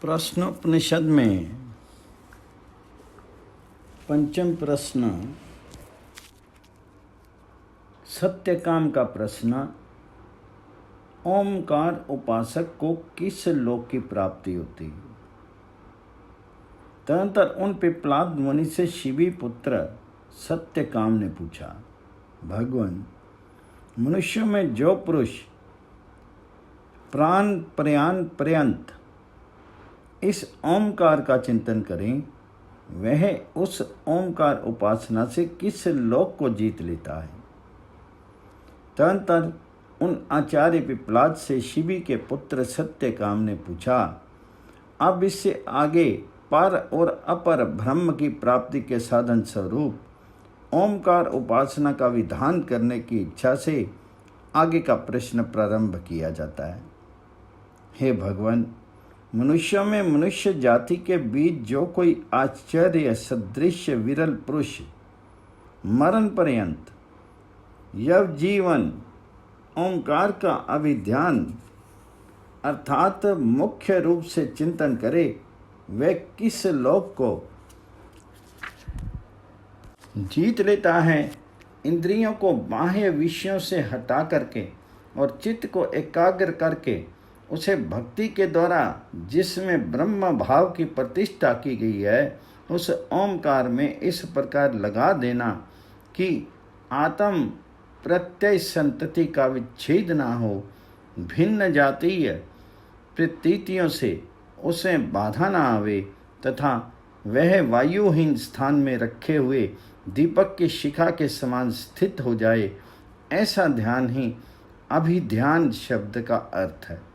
प्रश्नोपनिषद में पंचम प्रश्न सत्यकाम का प्रश्न, ओमकार उपासक को किस लोक की प्राप्ति होती है। तदनंतर उन पिप्लाद मुनि से शिवी पुत्र सत्यकाम ने पूछा, भगवान, मनुष्यों में जो पुरुष प्राण प्रयाण पर्यंत इस ओमकार का चिंतन करें, वह उस ओमकार उपासना से किस लोक को जीत लेता है। तदनंतर उन आचार्य पिप्लाद से शिवी के पुत्र सत्यकाम ने पूछा, अब इससे आगे पर और अपर ब्रह्म की प्राप्ति के साधन स्वरूप ओमकार उपासना का विधान करने की इच्छा से आगे का प्रश्न प्रारंभ किया जाता है। हे भगवान, मनुष्यों में मनुष्य जाति के बीच जो कोई आश्चर्य सदृश विरल पुरुष मरण पर्यंत यव जीवन ओंकार का अभिध्यान अर्थात मुख्य रूप से चिंतन करे, वह किस लोक को जीत लेता है। इंद्रियों को बाह्य विषयों से हटा करके और चित्त को एकाग्र करके उसे भक्ति के द्वारा जिसमें ब्रह्म भाव की प्रतिष्ठा की गई है, उस ओमकार में इस प्रकार लगा देना कि आत्म प्रत्यय संतति का विच्छेद ना हो, भिन्न जातीय प्रतीतियों से उसे बाधा ना आवे तथा वह वायुहीन स्थान में रखे हुए दीपक की शिखा के समान स्थित हो जाए, ऐसा ध्यान ही अभिध्यान शब्द का अर्थ है।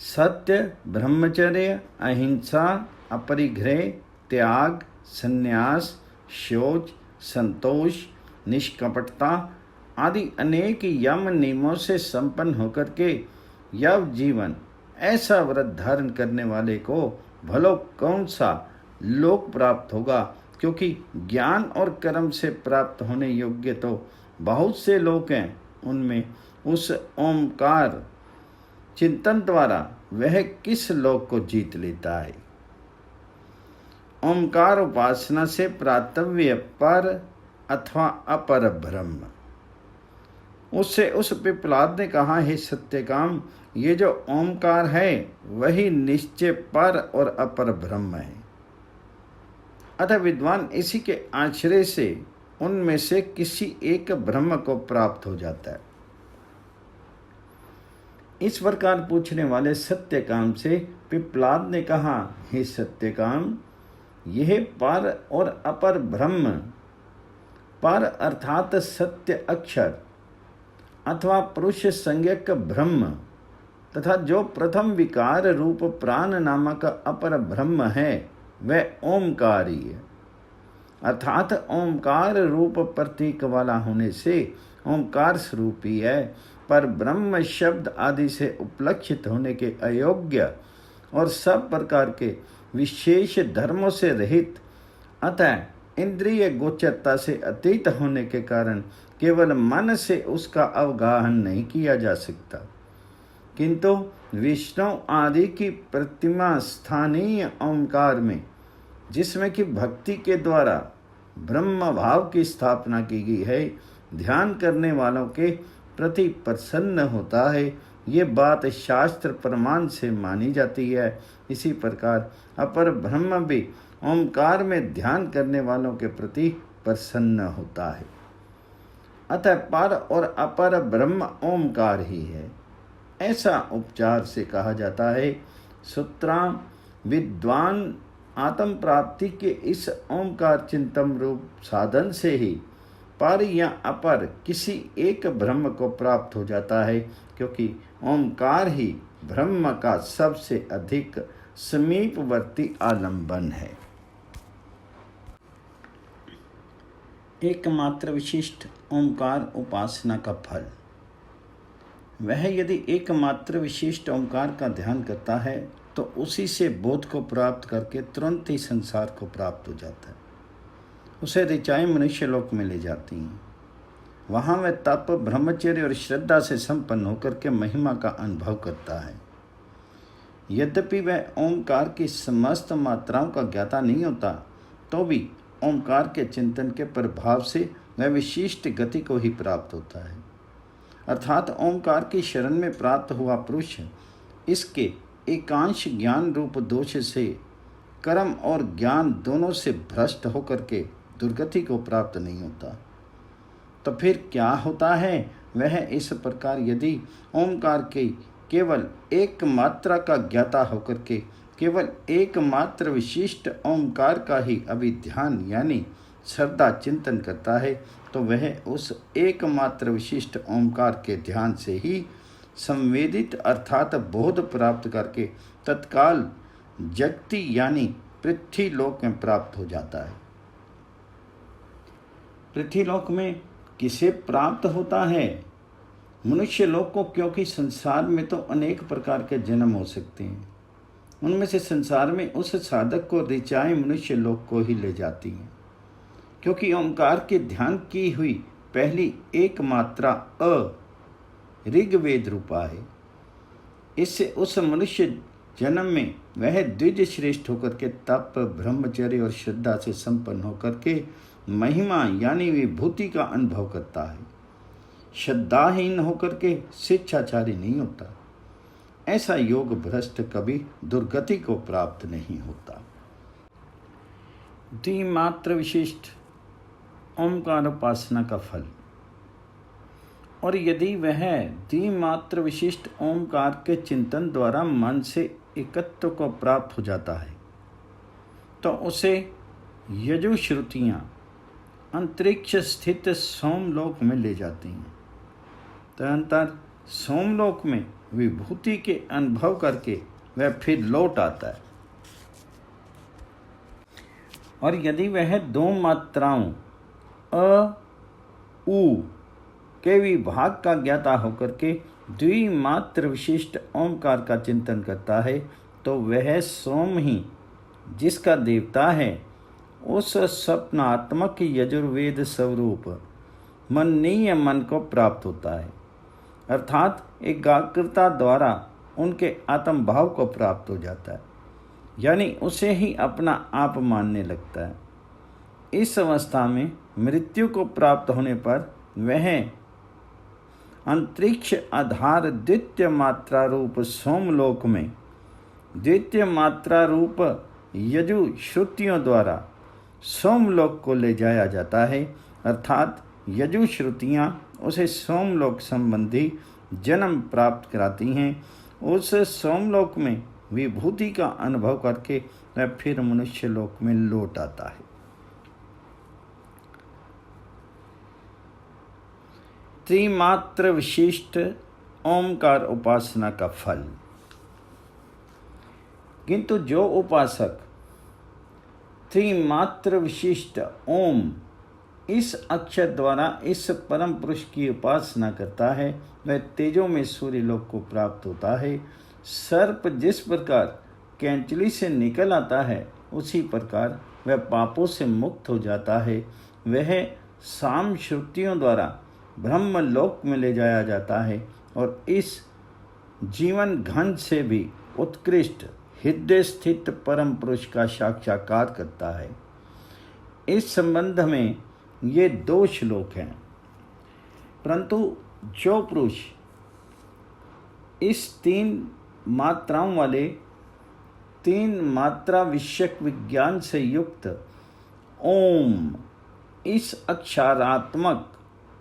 सत्य, ब्रह्मचर्य, अहिंसा, अपरिग्रह, त्याग, संन्यास, शौच, संतोष, निष्कपटता आदि अनेक यम नियमों से संपन्न होकर के यव जीवन ऐसा व्रत धारण करने वाले को भलो कौन सा लोक प्राप्त होगा, क्योंकि ज्ञान और कर्म से प्राप्त होने योग्य तो बहुत से लोक हैं, उनमें उस ओमकार चिंतन द्वारा वह किस लोक को जीत लेता है। ओमकार उपासना से प्राप्तव्य पर अथवा अपर ब्रह्म। उससे उस पिप्लाद ने कहा, हे सत्यकाम, ये जो ओमकार है वही निश्चय पर और अपर ब्रह्म है। अतः विद्वान इसी के आश्रय से उनमें से किसी एक ब्रह्म को प्राप्त हो जाता है। इस प्रकार पूछने वाले सत्यकाम से पिप्लाद ने कहा, हे सत्यकाम, यह पर और अपर ब्रह्म, पर अर्थात सत्य अक्षर अथवा पुरुष संज्ञक ब्रह्म तथा जो प्रथम विकार रूप प्राण नामक अपर ब्रह्म है, वह ओमकार ही है। अर्थात ओमकार रूप प्रतीक वाला होने से ओमकार स्वरूप ही है, पर ब्रह्म शब्द आदि से उपलक्षित होने के अयोग्य और सब प्रकार के विशेष धर्मों से रहित, अतः इंद्रिय गोचरता से अतीत होने के कारण केवल मन से उसका अवगाहन नहीं किया जा सकता, किंतु विष्णु आदि की प्रतिमा स्थानीय ओंकार में, जिसमें कि भक्ति के द्वारा ब्रह्म भाव की स्थापना की गई है, ध्यान करने वालों के प्रति प्रसन्न होता है। ये बात शास्त्र प्रमाण से मानी जाती है। इसी प्रकार अपर ब्रह्म भी ओमकार में ध्यान करने वालों के प्रति प्रसन्न होता है। अतः पर और अपर ब्रह्म ओमकार ही है, ऐसा उपचार से कहा जाता है। सूत्रां विद्वान आत्म प्राप्ति के इस ओमकार चिंतन रूप साधन से ही पर या अपर किसी एक ब्रह्म को प्राप्त हो जाता है, क्योंकि ओमकार ही ब्रह्म का सबसे अधिक समीपवर्ती आलंबन है। एकमात्र विशिष्ट ओमकार उपासना का फल, वह यदि एकमात्र विशिष्ट ओमकार का ध्यान करता है तो उसी से बोध को प्राप्त करके तुरंत ही संसार को प्राप्त हो जाता है। उसे ऋचाएं मनुष्य लोक में ले जाती हैं। वहाँ वह तप, ब्रह्मचर्य और श्रद्धा से संपन्न होकर के महिमा का अनुभव करता है। यद्यपि वह ओंकार की समस्त मात्राओं का ज्ञाता नहीं होता, तो भी ओंकार के चिंतन के प्रभाव से वह विशिष्ट गति को ही प्राप्त होता है। अर्थात ओंकार की शरण में प्राप्त हुआ पुरुष इसके एकांश ज्ञान रूप दोष से, कर्म और ज्ञान दोनों से भ्रष्ट होकर के दुर्गति को प्राप्त नहीं होता। तो फिर क्या होता है? वह इस प्रकार यदि ओंकार के केवल एक मात्रा का ज्ञाता होकर के केवल एकमात्र विशिष्ट ओंकार का ही अभिध्यान यानी श्रद्धा चिंतन करता है, तो वह उस एकमात्र विशिष्ट ओंकार के ध्यान से ही संवेदित अर्थात बोध प्राप्त करके तत्काल जगति यानी पृथ्वीलोक में प्राप्त हो जाता है। पृथ्वीलोक में किसे प्राप्त होता है? मनुष्य लोक को, क्योंकि संसार में तो अनेक प्रकार के जन्म हो सकते हैं। उनमें से संसार में उस साधक को ऋचाएं मनुष्य लोक को ही ले जाती हैं, क्योंकि ओंकार के ध्यान की हुई पहली एक मात्रा अ ऋग्वेद रूपा है। इससे उस मनुष्य जन्म में वह द्विज श्रेष्ठ होकर के तप, ब्रह्मचर्य और श्रद्धा से संपन्न होकर के महिमा यानी विभूति का अनुभव करता है। श्रद्धाहीन होकर के शिक्षाचारी नहीं होता। ऐसा योग भ्रष्ट कभी दुर्गति को प्राप्त नहीं होता। द्विमात्र विशिष्ट ओंकार उपासना का फल। और यदि वह द्विमात्र विशिष्ट ओंकार के चिंतन द्वारा मन से एकत्व को प्राप्त हो जाता है, तो उसे यजुश्रुतियाँ अंतरिक्ष स्थित सोमलोक में ले जाती हैं। तदनंतर सोमलोक में विभूति के अनुभव करके वह फिर लौट आता है। और यदि वह दो मात्राओं अ उ के विभाग का ज्ञाता होकर के द्विमात्र विशिष्ट ओंकार का चिंतन करता है, तो वह सोम ही जिसका देवता है उस स्वप्नात्मक यजुर्वेद स्वरूप मननीय मन को प्राप्त होता है, अर्थात एकाग्रता द्वारा उनके आत्म भाव को प्राप्त हो जाता है, यानी उसे ही अपना आप मानने लगता है। इस अवस्था में मृत्यु को प्राप्त होने पर वह अंतरिक्ष आधार द्वितीय मात्रा रूप सोमलोक में द्वितीय मात्रा रूप यजु श्रुतियों द्वारा सोमलोक को ले जाया जाता है, अर्थात यजु श्रुतियाँ उसे सोमलोक संबंधी जन्म प्राप्त कराती हैं। उस सोमलोक में विभूति का अनुभव करके वह फिर मनुष्य लोक में लौट आता है। त्रिमात्र विशिष्ट ओंकार उपासना का फल। किंतु जो उपासक त्रिमात्र विशिष्ट ओम इस अक्षर द्वारा इस परम पुरुष की उपासना करता है, वह तेजों में सूर्य लोक को प्राप्त होता है। सर्प जिस प्रकार कैंचली से निकल आता है, उसी प्रकार वह पापों से मुक्त हो जाता है। वह साम श्रुतियों द्वारा ब्रह्मलोक में ले जाया जाता है और इस जीवन घन से भी उत्कृष्ट हृदय स्थित परम पुरुष का साक्षात्कार करता है। इस संबंध में ये 2 श्लोक हैं। परंतु जो पुरुष इस 3 मात्राओं वाले 3 मात्रा विषयक विज्ञान से युक्त ओम इस अक्षरात्मक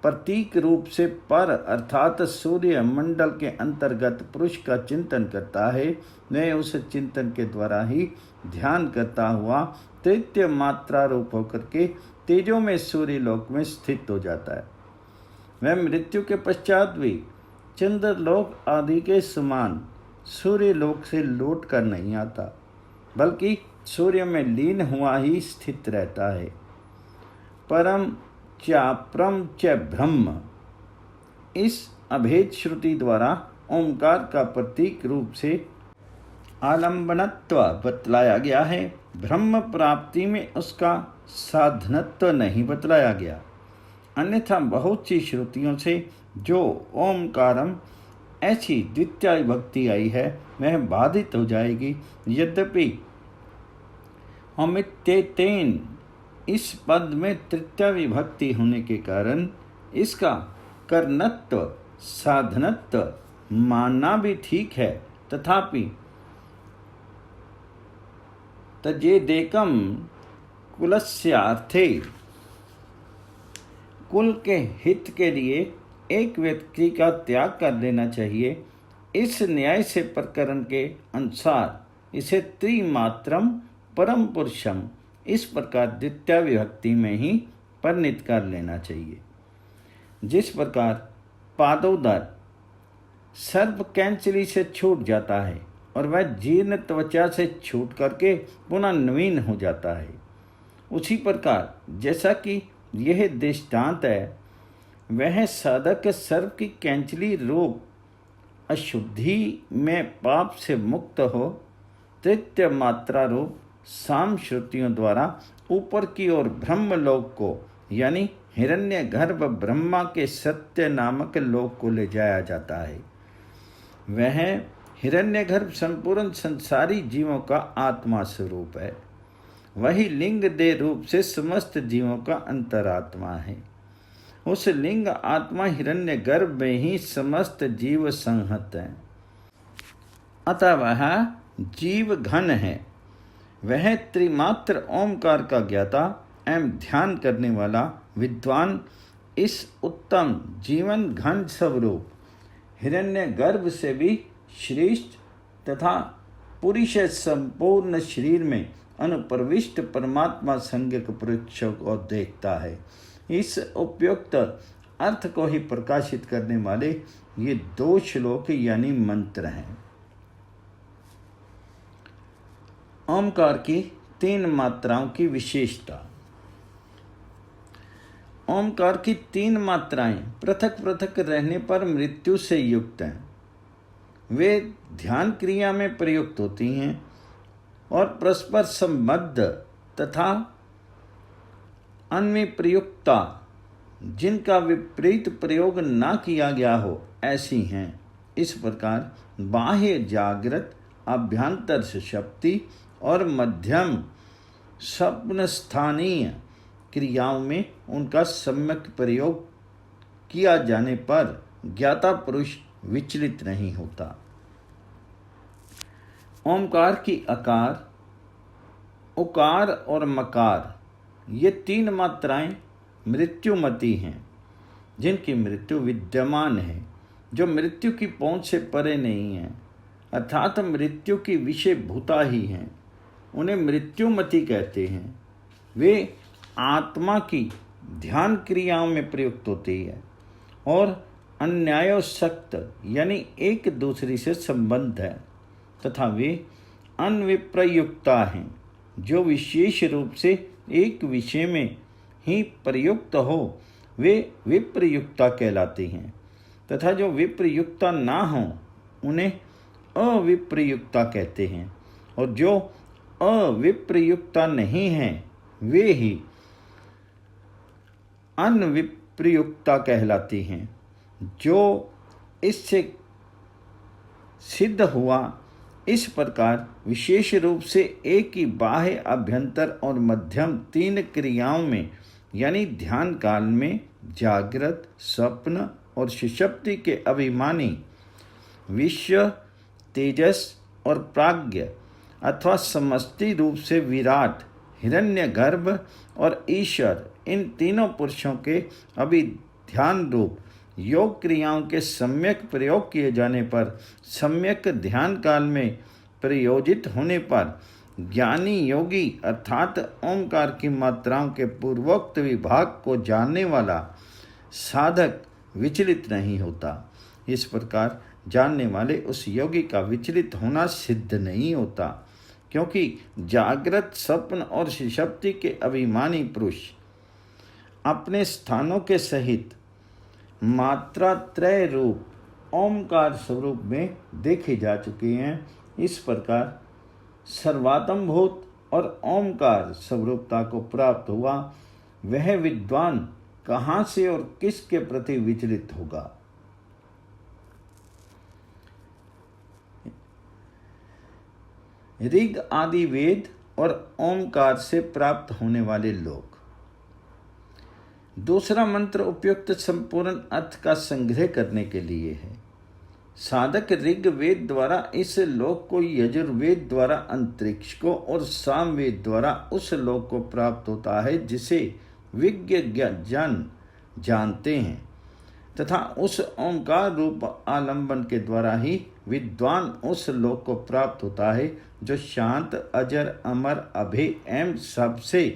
प्रतीक रूप से पर अर्थात सूर्य मंडल के अंतर्गत पुरुष का चिंतन करता है, वह उस चिंतन के द्वारा ही ध्यान करता हुआ तृतीय मात्रा रूप होकर के तेजों में सूर्य लोक में स्थित हो जाता है। वह मृत्यु के पश्चात भी चंद्रलोक आदि के समान सूर्य लोक से लौट कर नहीं आता, बल्कि सूर्य में लीन हुआ ही स्थित रहता है। परम चाप्रम च ब्रह्म इस अभेद श्रुति द्वारा ओंकार का प्रतीक रूप से आलंबनत्व बतलाया गया है। ब्रह्म प्राप्ति में उसका साधनत्व नहीं बतलाया गया। अन्यथा बहुत सी श्रुतियों से जो ओंकारम ऐसी द्वितीय विभक्ति आई है वह बाधित हो जाएगी। यद्यपि अमित्येतेन इस पद में तृतीय विभक्ति होने के कारण इसका कर्णत्व साधनत्व मानना भी ठीक है, तथापि तजेदेकम कुलस्यार्थे कुल के हित के लिए एक व्यक्ति का त्याग कर देना चाहिए। इस न्याय से प्रकरण के अनुसार इसे त्रिमात्रम परम पुरुषम इस प्रकार द्वितीय विभक्ति में ही परिणित कर लेना चाहिए। जिस प्रकार पादोदर सर्प कैंचली से छूट जाता है और वह जीर्ण त्वचा से छूट करके पुनः नवीन हो जाता है, उसी प्रकार जैसा कि यह दृष्टांत है, वह साधक सर्प की कैंचली रूप अशुद्धि में पाप से मुक्त हो तृतीय मात्रा रूप साम श्रुतियों द्वारा ऊपर की ओर ब्रह्मलोक को यानी हिरण्यगर्भ ब्रह्मा के सत्य नामक लोक को ले जाया जाता है। वह हिरण्यगर्भ संपूर्ण संसारी जीवों का आत्मा स्वरूप है। वही लिंग देह रूप से समस्त जीवों का अंतरात्मा है। उस लिंग आत्मा हिरण्यगर्भ में ही समस्त जीव संहत हैं। अतः वह जीव घन है। वह त्रिमात्र ओमकार का ज्ञाता एवं ध्यान करने वाला विद्वान इस उत्तम जीवन घन स्वरूप हिरण्यगर्भ से भी श्रेष्ठ तथा पुरुष संपूर्ण शरीर में अनुप्रविष्ट परमात्मा संज्ञक पुरुष को देखता है। इस उपयुक्त अर्थ को ही प्रकाशित करने वाले ये 2 श्लोक यानी मंत्र हैं। ओमकार की 3 मात्राओं की विशेषता। ओमकार की 3 मात्राएं पृथक पृथक रहने पर मृत्यु से युक्त हैं। वे ध्यान क्रिया में प्रयुक्त होती हैं और परस्पर संबद्ध तथा अन्य प्रयुक्ता जिनका विपरीत प्रयोग न किया गया हो ऐसी हैं। इस प्रकार बाह्य जागृत, अभ्यंतर शक्ति और मध्यम स्वप्न स्थानीय क्रियाओं में उनका सम्यक प्रयोग किया जाने पर ज्ञाता पुरुष विचलित नहीं होता। ओमकार की अकार, उकार और मकार ये 3 मात्राएं मृत्युमती हैं, जिनकी मृत्यु विद्यमान है, जो मृत्यु की पहुंच से परे नहीं है, अर्थात मृत्यु की विषय भूता ही हैं। उन्हें मृत्युमती कहते हैं। वे आत्मा की ध्यान क्रियाओं में प्रयुक्त होती है और अन्यायोसक्त यानी एक दूसरे से संबंध है, तथा वे अनविप्रयुक्ता हैं, जो विशेष रूप से एक विषय में ही प्रयुक्त हो वे विप्रयुक्ता कहलाती हैं, तथा जो विप्रयुक्ता ना हो उन्हें अविप्रयुक्ता कहते हैं, और जो अविप्रयुक्ता नहीं हैं वे ही अनविप्रयुक्ता कहलाती हैं। जो इससे सिद्ध हुआ, इस प्रकार विशेष रूप से एक ही बाह्य, अभ्यंतर और मध्यम 3 क्रियाओं में यानी ध्यान काल में जागृत, स्वप्न और सुषुप्ति के अभिमानी विश्व, तेजस और प्राज्ञ अथवा समष्टि रूप से विराट, हिरण्यगर्भ और ईश्वर, इन तीनों पुरुषों के अभिध्यान रूप योग क्रियाओं के सम्यक प्रयोग किए जाने पर, सम्यक ध्यान काल में प्रयोजित होने पर ज्ञानी योगी अर्थात ओंकार की मात्राओं के पूर्वोक्त विभाग को जानने वाला साधक विचलित नहीं होता। इस प्रकार जानने वाले उस योगी का विचलित होना सिद्ध नहीं होता, क्योंकि जागृत, स्वप्न और सुषुप्ति के अभिमानी पुरुष अपने स्थानों के सहित मात्रा त्रय रूप ओमकार स्वरूप में देखे जा चुके हैं। इस प्रकार सर्वात्मभूत और ओमकार स्वरूपता को प्राप्त हुआ वह विद्वान कहाँ से और किसके प्रति विचलित होगा। ऋग आदि वेद और ओमकार से प्राप्त होने वाले लोक। दूसरा मंत्र उपयुक्त संपूर्ण अर्थ का संग्रह करने के लिए है। साधक ऋग्वेद द्वारा इस लोक को, यजुर्वेद द्वारा अंतरिक्ष को और सामवेद द्वारा उस लोक को प्राप्त होता है जिसे विज्ञ जन जानते हैं, तथा उस ओंकार रूप आलंबन के द्वारा ही विद्वान उस लोक को प्राप्त होता है जो शांत, अजर, अमर, अभय एवं सबसे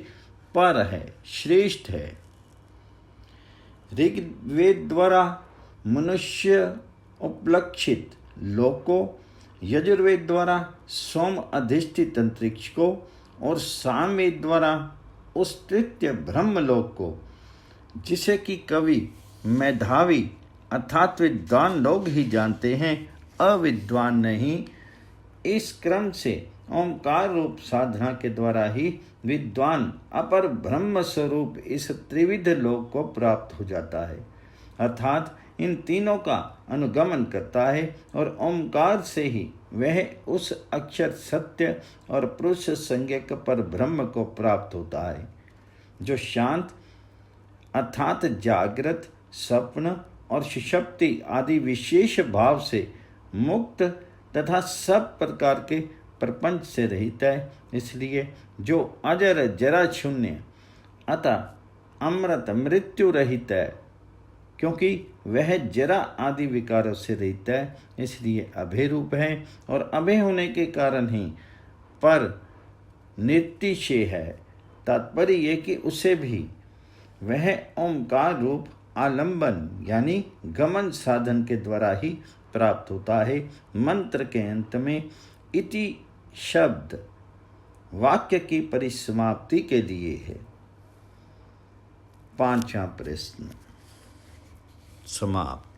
पर है, श्रेष्ठ है। ऋग्वेद द्वारा मनुष्य उपलक्षित लोक को, यजुर्वेद द्वारा सोम अधिष्ठित अंतरिक्ष को और सामवेद द्वारा उस तृतीय ब्रह्मलोक को, जिसे कि कवि, मेधावी अर्थात विद्वान लोग ही जानते हैं, अविद्वान नहीं। इस क्रम से ओंकार रूप साधना के द्वारा ही विद्वान अपर ब्रह्म स्वरूप इस त्रिविध लोक को प्राप्त हो जाता है, अर्थात इन तीनों का अनुगमन करता है और ओंकार से ही वह उस अक्षर सत्य और पुरुष संज्ञक पर ब्रह्म को प्राप्त होता है, जो शांत अर्थात जागृत, स्वप्न और सुषुप्ति आदि विशेष भाव से मुक्त तथा सब प्रकार के प्रपंच से रहित है। इसलिए जो अजर जरा शून्य अतः अमृत मृत्यु रहित है, क्योंकि वह जरा आदि विकारों से रहित है, इसलिए अभय रूप है और अभय होने के कारण ही पर नित्यशेय है। तात्पर्य ये कि उसे भी वह ओंकार रूप आलंबन यानी गमन साधन के द्वारा ही प्राप्त होता है। मंत्र के अंत में इति शब्द वाक्य की परिसमाप्ति के लिए है। पांचवा प्रश्न समाप्त।